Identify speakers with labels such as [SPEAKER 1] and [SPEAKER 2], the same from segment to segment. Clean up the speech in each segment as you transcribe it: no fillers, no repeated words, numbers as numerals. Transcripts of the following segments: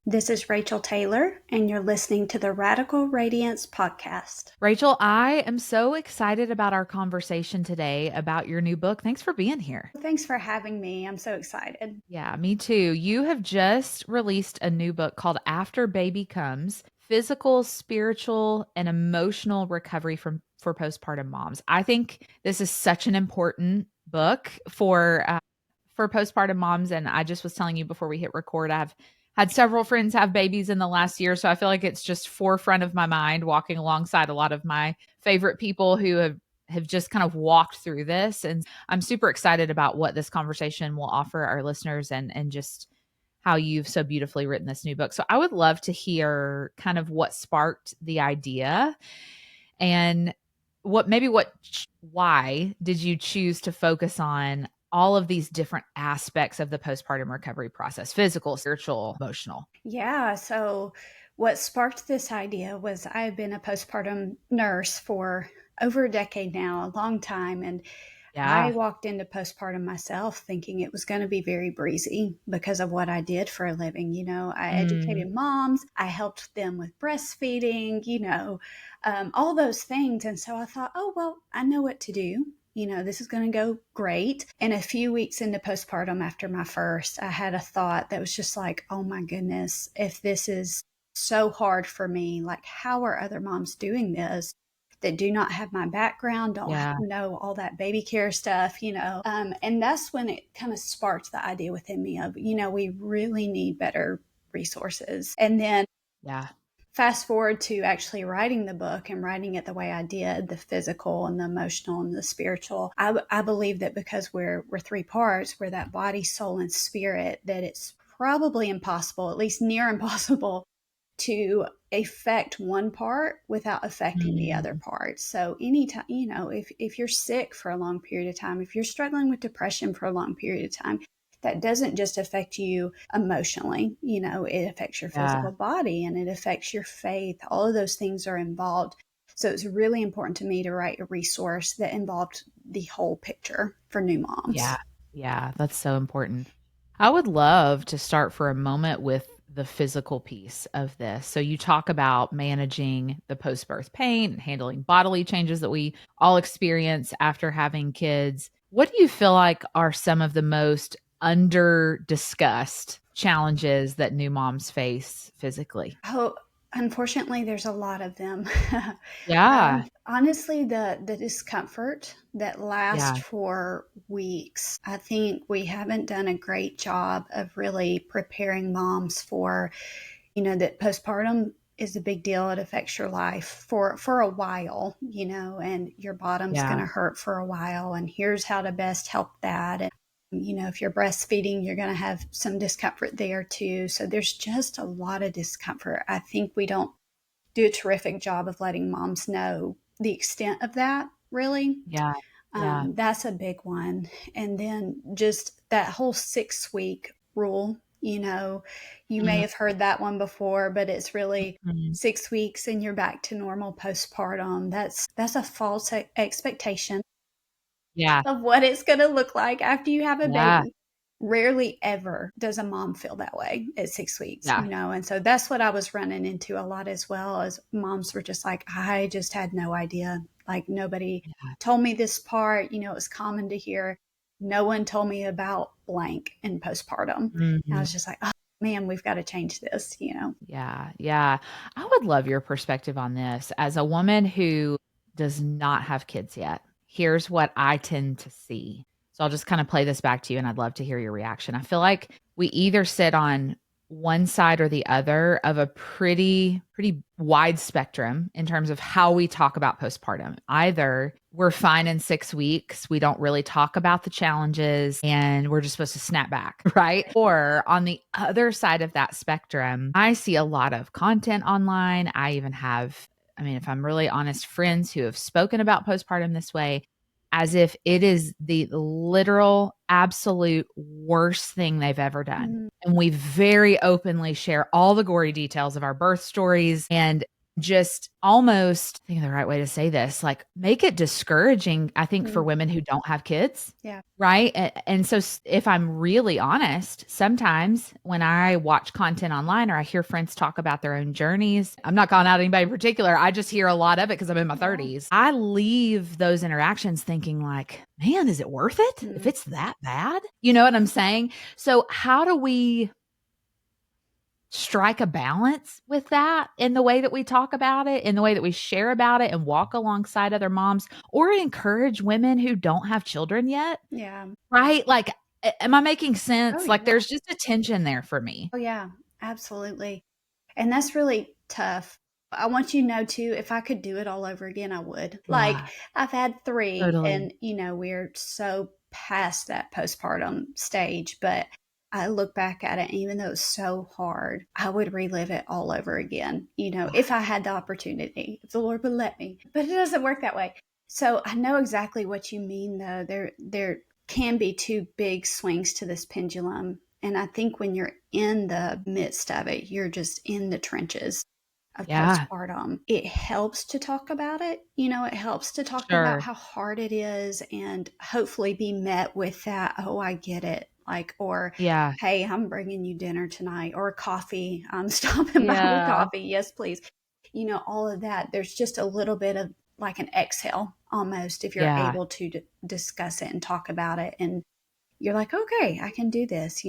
[SPEAKER 1] This is Rachel Taylor, and you're listening to the Radical Radiance Podcast.
[SPEAKER 2] Rachel, I am so excited about our conversation today about your new book. Thanks for being here.
[SPEAKER 1] Thanks for having me. I'm so excited.
[SPEAKER 2] Yeah, me too. You have just released a new book called After Baby Comes: Physical, Spiritual, and Emotional Recovery for Postpartum Moms. I think this is such an important book for postpartum moms. And I just was telling you before we hit record, I've had several friends have babies in the last year. So I feel like it's just forefront of my mind, walking alongside a lot of my favorite people who have just kind of walked through this. And I'm super excited about what this conversation will offer our listeners and just how you've so beautifully written this new book. So I would love to hear kind of what sparked the idea and why did you choose to focus on all of these different aspects of the postpartum recovery process: physical, spiritual, emotional?
[SPEAKER 1] Yeah, so what sparked this idea was I've been a postpartum nurse for over a decade now, a long time. And I
[SPEAKER 2] Yeah.
[SPEAKER 1] walked into postpartum myself thinking it was going to be very breezy because of what I did for a living. I
[SPEAKER 2] Mm,
[SPEAKER 1] educated moms, I helped them with breastfeeding, all those things. And so I thought, oh, well, I know what to do. This is going to go great. And a few weeks into postpartum after my first, I had a thought that was just like, oh my goodness, if this is so hard for me, like, how are other moms doing this that do not have my background, don't
[SPEAKER 2] yeah.
[SPEAKER 1] know all that baby care stuff, and that's when it kind of sparked the idea within me of, we really need better resources. And then
[SPEAKER 2] Yeah.
[SPEAKER 1] fast forward to actually writing the book and writing it the way I did, the physical and the emotional and the spiritual. I believe that because we're three parts, we're that body, soul, and spirit, that it's probably impossible, at least near impossible, to affect one part without affecting the other
[SPEAKER 2] Mm,
[SPEAKER 1] parts. So anytime, if you're sick for a long period of time, if you're struggling with depression for a long period of time, that doesn't just affect you emotionally, it affects your
[SPEAKER 2] yeah.
[SPEAKER 1] physical body and it affects your faith. All of those things are involved. So it's really important to me to write a resource that involved the whole picture for new moms.
[SPEAKER 2] Yeah. Yeah. That's so important. I would love to start for a moment with the physical piece of this. So you talk about managing the post-birth pain and handling bodily changes that we all experience after having kids. What do you feel like are some of the most under discussed challenges that new moms face physically?
[SPEAKER 1] Oh, unfortunately, there's a lot of them.
[SPEAKER 2] Yeah.
[SPEAKER 1] Honestly, the discomfort that
[SPEAKER 2] Yeah.
[SPEAKER 1] lasts for weeks, I think we haven't done a great job of really preparing moms for, that postpartum is a big deal. It affects your life for a while, and your bottom's going
[SPEAKER 2] Yeah.
[SPEAKER 1] to hurt for a while. And here's how to best help that. And, if you're breastfeeding, you're going to have some discomfort there too. So there's just a lot of discomfort. I think we don't do a terrific job of letting moms know the extent of that, really.
[SPEAKER 2] Yeah. Yeah.
[SPEAKER 1] That's a big one. And then just that whole 6 week rule, you may have heard that one before, but it's really
[SPEAKER 2] Mhm.
[SPEAKER 1] 6 weeks and you're back to normal postpartum. That's a false expectation
[SPEAKER 2] Yeah.
[SPEAKER 1] of what it's going to look like after you have a
[SPEAKER 2] Yeah.
[SPEAKER 1] baby. Rarely ever does a mom feel that way at 6 weeks,
[SPEAKER 2] Yeah.
[SPEAKER 1] and so that's what I was running into a lot as well, as moms were just like, I just had no idea. Like, nobody
[SPEAKER 2] Yeah.
[SPEAKER 1] told me this part. It was common to hear, no one told me about blank in postpartum. And I
[SPEAKER 2] Mhm.
[SPEAKER 1] was just like, oh man, we've got to change this.
[SPEAKER 2] Yeah, yeah. I would love your perspective on this. As a woman who does not have kids yet, here's what I tend to see. So I'll just kind of play this back to you and I'd love to hear your reaction. I feel like we either sit on one side or the other of a pretty wide spectrum in terms of how we talk about postpartum. Either we're fine in 6 weeks, we don't really talk about the challenges and we're just supposed to snap back, right? Or on the other side of that spectrum, I see a lot of content online. I even have, I mean, if I'm really honest, friends who have spoken about postpartum this way, as if it is the literal, absolute worst thing they've ever done.
[SPEAKER 1] Mm,
[SPEAKER 2] And we very openly share all the gory details of our birth stories. And just almost, I think the right way to say this, like make it discouraging, I think, for
[SPEAKER 1] Mm,
[SPEAKER 2] women who don't have kids.
[SPEAKER 1] yeah.
[SPEAKER 2] Right. And so if I'm really honest, sometimes when I watch content online or I hear friends talk about their own journeys, I'm not calling out anybody in particular. I just hear a lot of it because I'm in my
[SPEAKER 1] Yeah.
[SPEAKER 2] 30s. I leave those interactions thinking like, man, is it worth it if
[SPEAKER 1] Mm,
[SPEAKER 2] it's that bad? You know what I'm saying? So how do we strike a balance with that in the way that we talk about it, in the way that we share about it and walk alongside other moms or encourage women who don't have children yet?
[SPEAKER 1] yeah.
[SPEAKER 2] Right? Like, am I making
[SPEAKER 1] Oh,
[SPEAKER 2] sense? Like,
[SPEAKER 1] yeah.
[SPEAKER 2] there's just a tension there for me.
[SPEAKER 1] Oh, yeah. Absolutely. And that's really tough. I want you to know too, if I could do it all over again, I would. Like,
[SPEAKER 2] Yeah,
[SPEAKER 1] I've had 3
[SPEAKER 2] totally.
[SPEAKER 1] and, we're so past that postpartum stage, but I look back at it, and even though it's so hard, I would relive it all over again,
[SPEAKER 2] Yeah,
[SPEAKER 1] if I had the opportunity, if the Lord would let me. But it doesn't work that way. So I know exactly what you mean though. There can be 2 big swings to this pendulum. And I think when you're in the midst of it, you're just in the trenches of
[SPEAKER 2] yeah,
[SPEAKER 1] postpartum. It helps to talk about it. It helps to talk about
[SPEAKER 2] sure.
[SPEAKER 1] how hard it is and hopefully be met with that, oh, I get it. Like, or,
[SPEAKER 2] Yeah,
[SPEAKER 1] hey, I'm bringing you dinner tonight, or coffee. I'm stopping by with
[SPEAKER 2] yeah,
[SPEAKER 1] coffee. Yes, please. All of that. There's just a little bit of like an exhale almost if you're
[SPEAKER 2] yeah,
[SPEAKER 1] able to discuss it and talk about it. And you're like, okay, I can do this.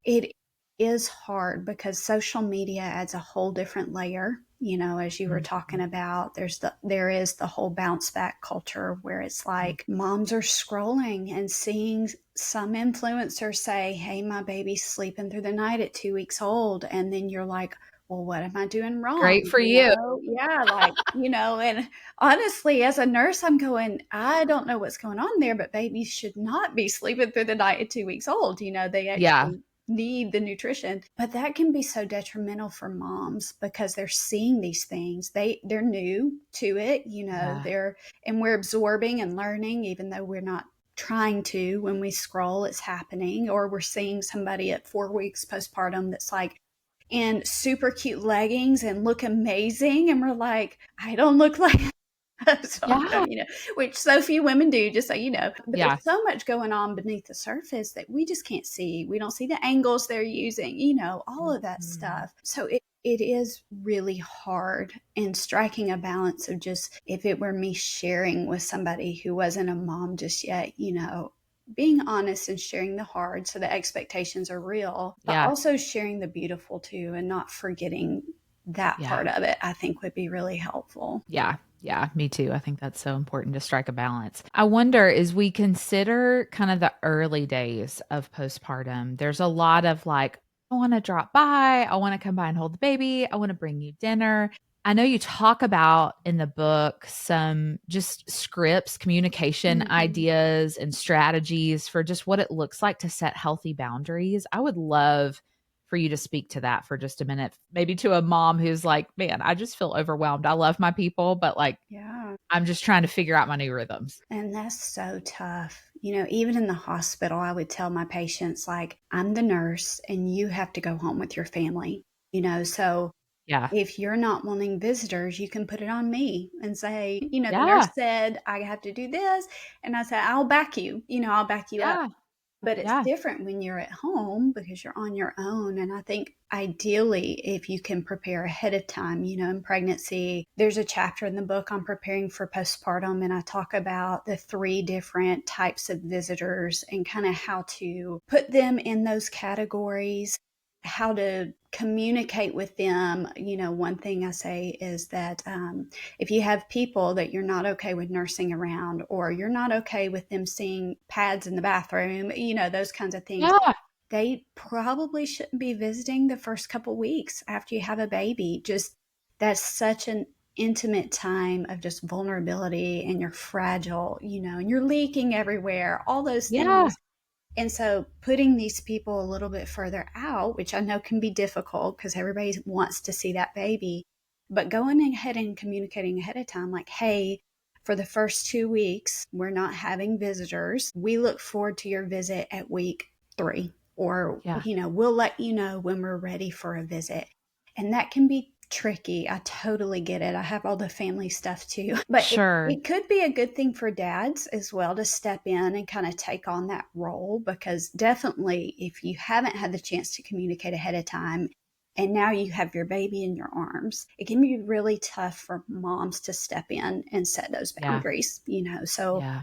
[SPEAKER 1] It is hard because social media adds a whole different layer. As you were talking
[SPEAKER 2] mhm.
[SPEAKER 1] about, there is the whole bounce back culture where it's like moms are scrolling and seeing some influencer say, hey, my baby's sleeping through the night at 2 weeks old. And then you're like, well, what am I doing wrong?
[SPEAKER 2] Great for you.
[SPEAKER 1] Yeah, and honestly, as a nurse, I'm going, I don't know what's going on there, but babies should not be sleeping through the night at 2 weeks old. They
[SPEAKER 2] Yeah,
[SPEAKER 1] actually need the nutrition. But that can be so detrimental for moms because they're seeing these things. They're new to it,
[SPEAKER 2] yeah,
[SPEAKER 1] and we're absorbing and learning, even though we're not trying to. When we scroll, it's happening, or we're seeing somebody at 4 weeks postpartum that's like in super cute leggings and look amazing. And we're like, I don't look like so I'm
[SPEAKER 2] yeah,
[SPEAKER 1] going, which so few women do, just so you know. But
[SPEAKER 2] yeah.
[SPEAKER 1] there's so much going on beneath the surface that we just can't see. We don't see the angles they're using, all of that
[SPEAKER 2] Mhm.
[SPEAKER 1] stuff. So it is really hard, and striking a balance of just, if it were me sharing with somebody who wasn't a mom just yet, being honest and sharing the hard so the expectations are real, but
[SPEAKER 2] Yeah,
[SPEAKER 1] also sharing the beautiful too and not forgetting that
[SPEAKER 2] yeah,
[SPEAKER 1] part of it, I think would be really helpful.
[SPEAKER 2] yeah, yeah, me too. I think that's so important to strike a balance. I wonder, as we consider kind of the early days of postpartum, there's a lot of like, I want to drop by, I want to come by and hold the baby, I want to bring you dinner. I know you talk about in the book some just scripts, communication
[SPEAKER 1] Mhm.
[SPEAKER 2] ideas, and strategies for just what it looks like to set healthy boundaries. I would love for you to speak to that for just a minute, maybe to a mom who's like, man, I just feel overwhelmed. I love my people, but like,
[SPEAKER 1] Yeah.
[SPEAKER 2] I'm just trying to figure out my new rhythms.
[SPEAKER 1] And that's so tough. Even in the hospital, I would tell my patients, like, I'm the nurse and you have to go home with your family. So
[SPEAKER 2] Yeah.
[SPEAKER 1] if you're not wanting visitors, you can put it on me and say, the
[SPEAKER 2] Yeah.
[SPEAKER 1] nurse said I have to do this. And I said, I'll back you, I'll back you up.
[SPEAKER 2] Yeah.
[SPEAKER 1] But it's
[SPEAKER 2] Yeah.
[SPEAKER 1] different when you're at home because you're on your own. And I think ideally, if you can prepare ahead of time, in pregnancy, there's a chapter in the book on preparing for postpartum. And I talk about the 3 different types of visitors and kind of how to put them in those categories, how to communicate with them. One thing I say is that if you have people that you're not okay with nursing around, or you're not okay with them seeing pads in the bathroom, those kinds of things,
[SPEAKER 2] Yeah.
[SPEAKER 1] they probably shouldn't be visiting the first couple weeks after you have a baby. Just that's such an intimate time of just vulnerability, and you're fragile, and you're leaking everywhere, all those
[SPEAKER 2] Yeah.
[SPEAKER 1] things. And so putting these people a little bit further out, which I know can be difficult because everybody wants to see that baby, but going ahead and communicating ahead of time, like, hey, for the first 2 weeks, we're not having visitors. We look forward to your visit at week 3, or,
[SPEAKER 2] Yeah.
[SPEAKER 1] we'll let you know when we're ready for a visit. And that can be tricky. I totally get it. I have all the family stuff too. But
[SPEAKER 2] Sure.
[SPEAKER 1] it could be a good thing for dads as well to step in and kind of take on that role, because definitely if you haven't had the chance to communicate ahead of time and now you have your baby in your arms, it can be really tough for moms to step in and set those
[SPEAKER 2] Yeah.
[SPEAKER 1] boundaries, So
[SPEAKER 2] Yeah.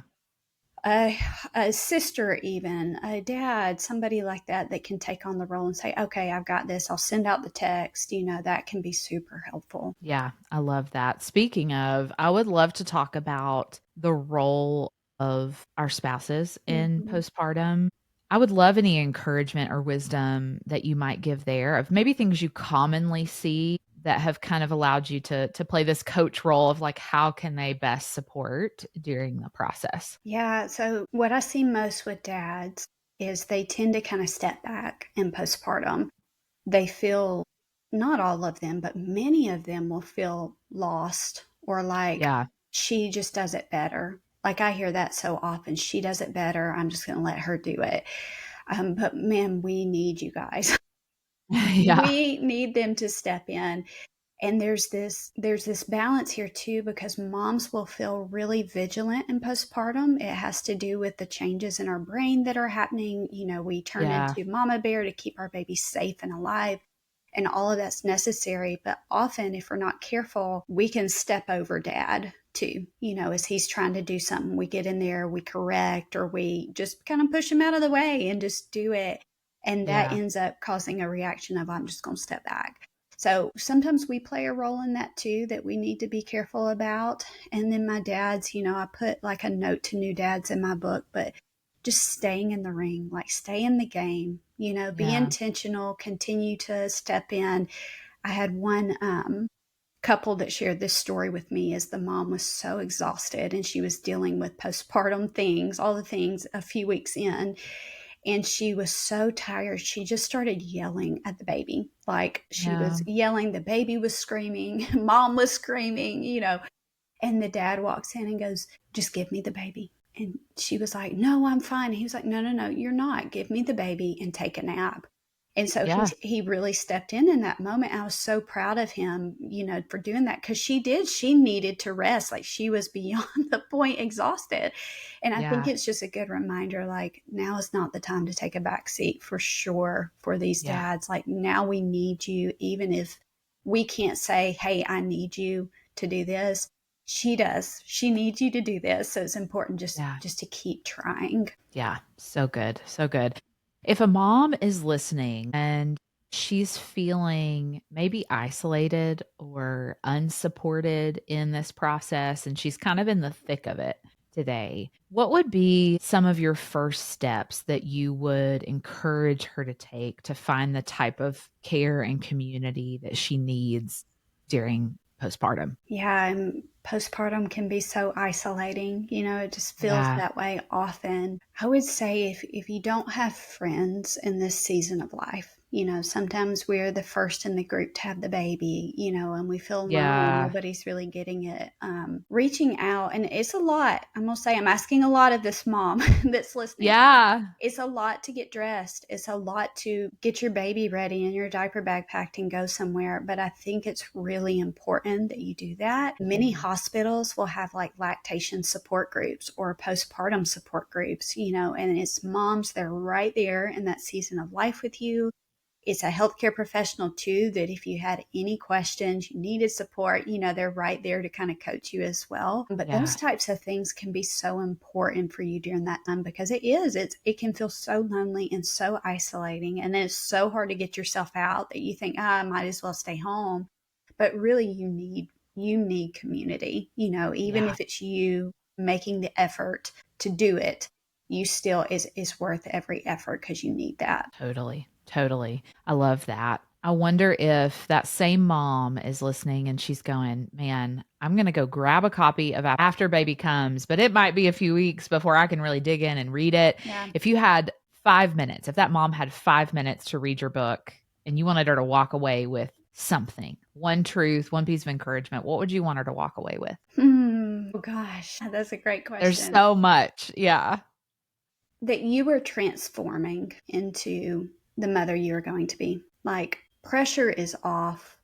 [SPEAKER 1] a sister, even a dad, somebody like that can take on the role and say, okay, I've got this. I'll send out the text, that can be super helpful.
[SPEAKER 2] Yeah, I love that. Speaking of, I would love to talk about the role of our spouses in
[SPEAKER 1] Mhm.
[SPEAKER 2] postpartum. I would love any encouragement or wisdom that you might give there of maybe things you commonly see that have kind of allowed you to play this coach role of like how can they best support during the process?
[SPEAKER 1] Yeah. So, what I see most with dads is they tend to kind of step back in postpartum. They feel, not all of them, but many of them will feel lost or like
[SPEAKER 2] Yeah.
[SPEAKER 1] she just does it better. Like I hear that so often. She does it better. I'm just going to let her do it. But man, we need you guys.
[SPEAKER 2] Yeah.
[SPEAKER 1] We need them to step in. And there's this balance here too, because moms will feel really vigilant in postpartum. It has to do with the changes in our brain that are happening. We turn
[SPEAKER 2] Yeah.
[SPEAKER 1] into mama bear to keep our baby safe and alive, and all of that's necessary. But often, if we're not careful, we can step over dad too. As he's trying to do something, we get in there, we correct, or we just kind of push him out of the way and just do it. And that
[SPEAKER 2] Yeah.
[SPEAKER 1] ends up causing a reaction of, I'm just going to step back. So sometimes we play a role in that too, that we need to be careful about. And then my dads, I put like a note to new dads in my book, but just staying in the ring, like stay in the game, be
[SPEAKER 2] Yeah.
[SPEAKER 1] intentional, continue to step in. I had one couple that shared this story with me as the mom was so exhausted and she was dealing with postpartum things, all the things a few weeks in. And she was so tired, she just started yelling at the baby. Like she
[SPEAKER 2] Yeah.
[SPEAKER 1] was yelling, the baby was screaming, mom was screaming, and the dad walks in and goes, just give me the baby. And she was like, no, I'm fine. He was like, no, no, no, you're not. Give me the baby and take a nap. And so
[SPEAKER 2] Yeah.
[SPEAKER 1] he really stepped in that moment. I was so proud of him, for doing that, because she needed to rest. Like she was beyond the point exhausted. And I think
[SPEAKER 2] Yeah.
[SPEAKER 1] it's just a good reminder, like now is not the time to take a back seat for sure for these
[SPEAKER 2] Yeah.
[SPEAKER 1] dads. Like now we need you, even if we can't say, hey, I need you to do this. She does. She needs you to do this. So it's important
[SPEAKER 2] Yeah.
[SPEAKER 1] just to keep trying.
[SPEAKER 2] Yeah, so good. So good. If a mom is listening and she's feeling maybe isolated or unsupported in this process and she's kind of in the thick of it today, what would be some of your first steps that you would encourage her to take to find the type of care and community that she needs during postpartum?
[SPEAKER 1] Yeah, and postpartum can be so isolating. It just feels
[SPEAKER 2] Yeah.
[SPEAKER 1] that way often. I would say if you don't have friends in this season of life, sometimes we're the first in the group to have the baby, and we feel alone.
[SPEAKER 2] Yeah.
[SPEAKER 1] Nobody's really getting it. Reaching out, and it's a lot. I'm going to say I'm asking a lot of this mom that's listening.
[SPEAKER 2] Yeah.
[SPEAKER 1] It's a lot to get dressed. It's a lot to get your baby ready and your diaper bag packed and go somewhere. But I think it's really important that you do that. Many
[SPEAKER 2] Mhm.
[SPEAKER 1] hospitals will have like lactation support groups or postpartum support groups, and it's moms that are right there in that season of life with you. It's a healthcare professional too, that if you had any questions, you needed support, they're right there to kind of coach you as well. But those
[SPEAKER 2] Yeah.
[SPEAKER 1] types of things can be so important for you during that time, because it can feel so lonely and so isolating. And then it's so hard to get yourself out that you think, I might as well stay home. But really you need community, even
[SPEAKER 2] Yeah.
[SPEAKER 1] if it's you making the effort to do it, you still is worth every effort because you need that.
[SPEAKER 2] Totally. Totally. I love that. I wonder if that same mom is listening and she's going, man, I'm going to go grab a copy of After Baby Comes, but it might be a few weeks before I can really dig in and read it.
[SPEAKER 1] Yeah.
[SPEAKER 2] If you had 5 minutes, if that mom had 5 minutes to read your book and you wanted her to walk away with something, one truth, one piece of encouragement, what would you want her to walk away with?
[SPEAKER 1] Oh gosh, that's a great
[SPEAKER 2] There's
[SPEAKER 1] question.
[SPEAKER 2] so much. Yeah.
[SPEAKER 1] That you were transforming into the mother you are going to be. Like pressure is off.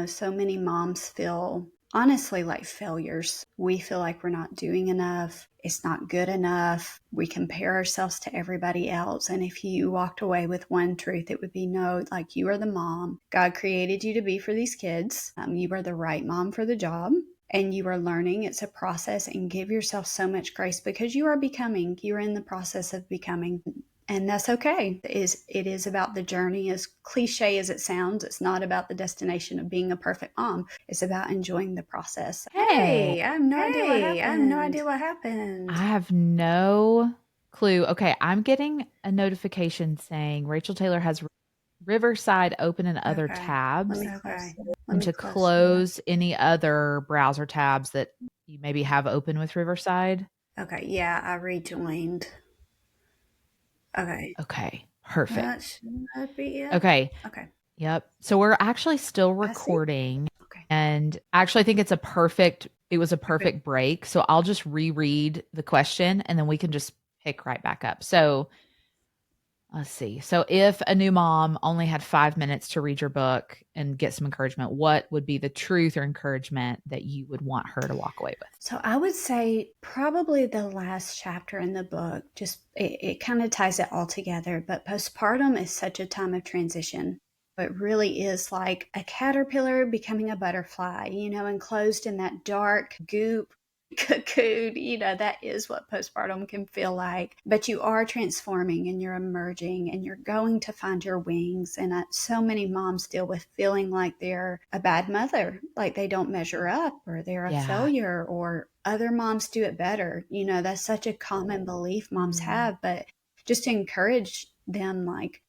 [SPEAKER 1] So many moms feel honestly like failures. We feel like we're not doing enough. It's not good enough. We compare ourselves to everybody else. And if you walked away with one truth, it would be no, like you are the mom God created you to be for these kids. You are the right mom for the job. And you are learning. It's a process, and give yourself so much grace because you are becoming. You're in the process of becoming. And that's okay. It is about the journey. As cliche as it sounds, it's not about the destination of being a perfect mom. It's about enjoying the process. Hey, I have no idea what happened. I have no idea what happened.
[SPEAKER 2] I have no clue. Okay, I'm getting a notification saying Rachel Taylor has Riverside open in other tabs, and to close any other browser tabs that you maybe have open with Riverside.
[SPEAKER 1] Okay, yeah, I rejoined. Okay,
[SPEAKER 2] perfect.
[SPEAKER 1] That should be it.
[SPEAKER 2] Okay. Yep. So we're actually still
[SPEAKER 1] I see.
[SPEAKER 2] recording, and actually I think it was a perfect break. So I'll just reread the question and then we can just pick right back up. So let's see. So if a new mom only had 5 minutes to read your book and get some encouragement, what would be the truth or encouragement that you would want her to walk away with?
[SPEAKER 1] So I would say probably the last chapter in the book, just it kind of ties it all together. But postpartum is such a time of transition. It really is like a caterpillar becoming a butterfly, enclosed in that dark goop cocoon. That is what postpartum can feel like. But you are transforming and you're emerging and you're going to find your wings. And so many moms deal with feeling like they're a bad mother, like they don't measure up, or they're a failure, or other moms do it better. That's such a common belief moms have. But just to encourage them, like,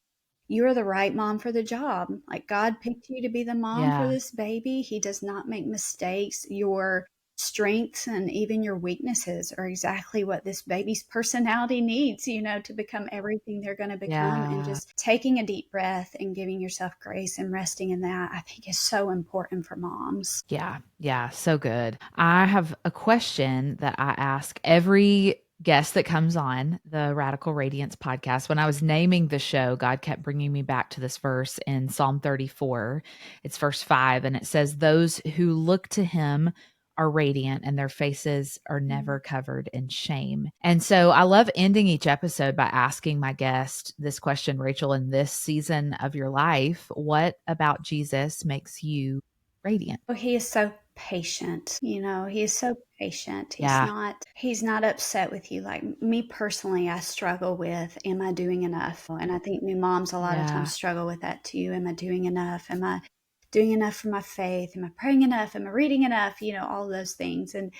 [SPEAKER 1] you're the right mom for the job. Like, God picked you to be the mom for this baby. He does not make mistakes. Your strengths and even your weaknesses are exactly what this baby's personality needs, to become everything they're going to become. And just taking a deep breath and giving yourself grace and resting in that, I think, is so important for moms.
[SPEAKER 2] Yeah. So good. I have a question that I ask every guest that comes on the Radical Radiance podcast. When I was naming the show, God kept bringing me back to this verse in Psalm 34. It's verse 5, and it says, "Those who look to him are radiant and their faces are never covered in shame." And so I love ending each episode by asking my guest this question, Rachel, in this season of your life, what about Jesus makes you radiant?
[SPEAKER 1] Oh, he is so patient. He is so patient. He's not upset with you. Like me personally, I struggle with, am I doing enough? And I think new moms a lot of times struggle with that too. Am I doing enough? Am I doing enough for my faith? Am I praying enough? Am I reading enough? All those things. And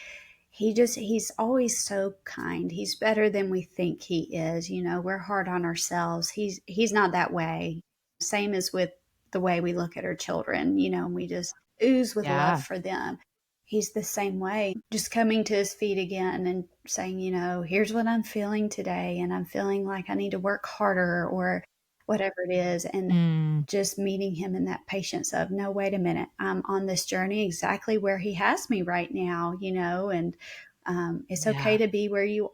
[SPEAKER 1] he's always so kind. He's better than we think he is. We're hard on ourselves. He's not that way. Same as with the way we look at our children, and we just ooze with love for them. He's the same way, just coming to his feet again and saying, here's what I'm feeling today. And I'm feeling like I need to work harder or whatever it is. And just meeting him in that patience of, no, wait a minute, I'm on this journey exactly where he has me right now, and it's okay to be where you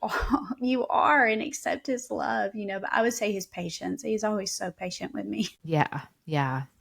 [SPEAKER 1] are and accept his love, but I would say his patience. He's always so patient with me.
[SPEAKER 2] Yeah.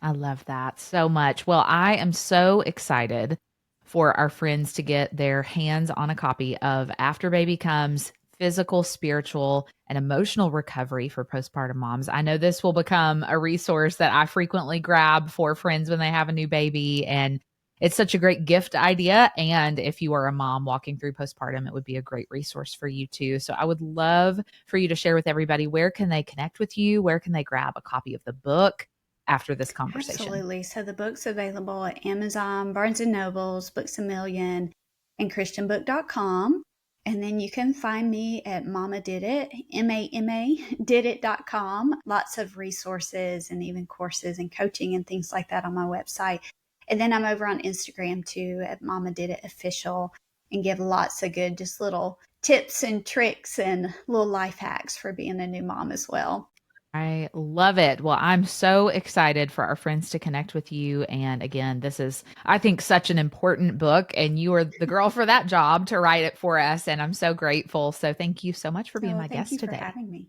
[SPEAKER 2] I love that so much. Well, I am so excited for our friends to get their hands on a copy of After Baby Comes: Physical, Spiritual, and Emotional Recovery for Postpartum Moms. I know this will become a resource that I frequently grab for friends when they have a new baby, and it's such a great gift idea. And if you are a mom walking through postpartum, it would be a great resource for you too. So I would love for you to share with everybody, where can they connect with you? Where can they grab a copy of the book after this conversation?
[SPEAKER 1] Absolutely. So the book's available at Amazon, Barnes & Nobles, Books A Million, and ChristianBook.com. And then you can find me at Mama Did It, MAMA did it.com. Lots of resources and even courses and coaching and things like that on my website. And then I'm over on Instagram too at Mama Did It Official, and give lots of good, just little tips and tricks and little life hacks for being a new mom as well.
[SPEAKER 2] I love it. Well, I'm so excited for our friends to connect with you. And again, this is, I think, such an important book, and you are the girl for that job to write it for us. And I'm so grateful. So thank you so much for being my guest today.
[SPEAKER 1] Thank you for having me.